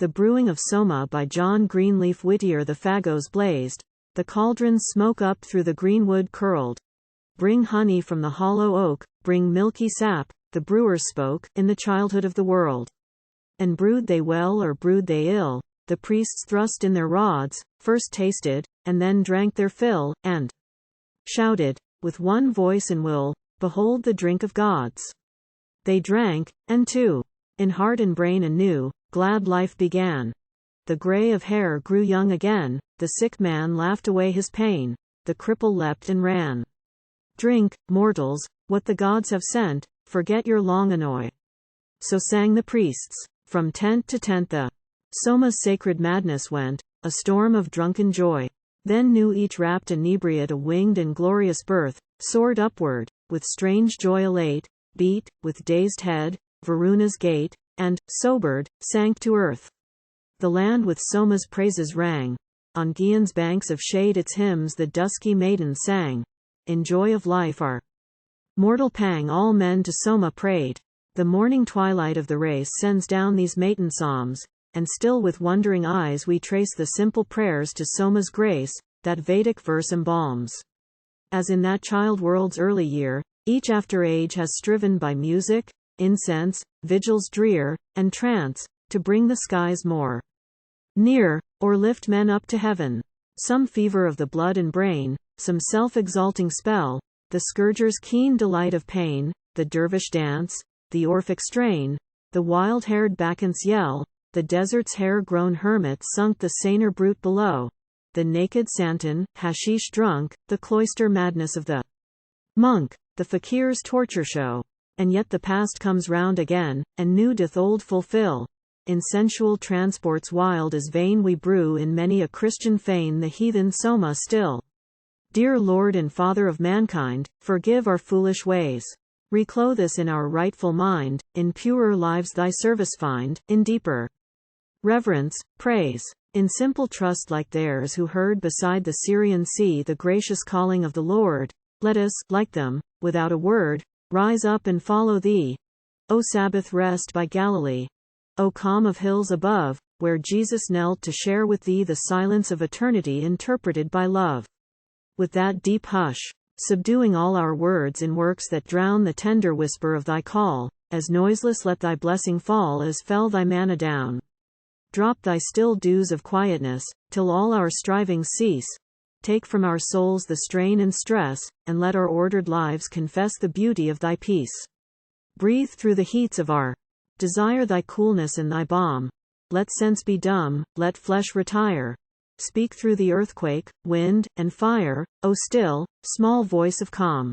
The Brewing of Soma by John Greenleaf. Whittier. The fagots blazed, the cauldron's smoke up through the green wood curled. Bring honey from the hollow oak, bring milky sap, the brewers spoke, in the childhood of the world. And brewed they well or brewed they ill, the priests thrust in their rods, first tasted, and then drank their fill, and shouted, with one voice and will, behold the drink of gods. They drank, and too, in heart and brain anew, glad life began. The gray of hair grew young again, the sick man laughed away his pain, the cripple leapt and ran. Drink, mortals, what the gods have sent, forget your long annoy. So sang the priests. From tent to tent the Soma's sacred madness went, a storm of drunken joy. Then knew each rapt inebriate a winged and glorious birth, soared upward, with strange joy elate, beat, with dazed head, Varuna's gate, and, sobered, sank to earth. The land with Soma's praises rang. On Gyan's banks of shade its hymns the dusky maidens sang. In joy of life our mortal pang all men to Soma prayed. The morning twilight of the race sends down these matin psalms, and still with wondering eyes we trace the simple prayers to Soma's grace, that Vedic verse embalms. As in that child world's early year, each after age has striven by music, incense, vigils drear, and trance, to bring the skies more near, or lift men up to heaven. Some fever of the blood and brain, some self-exalting spell, the scourger's keen delight of pain, the dervish dance, the Orphic strain, the wild-haired Bacchant's yell, the desert's hair-grown hermit sunk the saner brute below, the naked santon, hashish drunk, the cloister madness of the monk, the fakir's torture show. And yet the past comes round again, and new doth old fulfill. In sensual transports wild as vain we brew in many a Christian fane the heathen Soma still. Dear Lord and Father of mankind, forgive our foolish ways. Reclothe us in our rightful mind, in purer lives thy service find, in deeper reverence, praise. In simple trust like theirs who heard beside the Syrian sea the gracious calling of the Lord, let us, like them, without a word, rise up and follow thee. O Sabbath rest by Galilee. O calm of hills above, where Jesus knelt to share with thee the silence of eternity interpreted by love. With that deep hush, subduing all our words in works that drown the tender whisper of thy call, as noiseless let thy blessing fall as fell thy manna down. Drop thy still dews of quietness, till all our strivings cease. Take from our souls the strain and stress, and let our ordered lives confess the beauty of thy peace. Breathe through the heats of our desire thy coolness and thy balm. Let sense be dumb, let flesh retire. Speak through the earthquake, wind, and fire, O still, small voice of calm.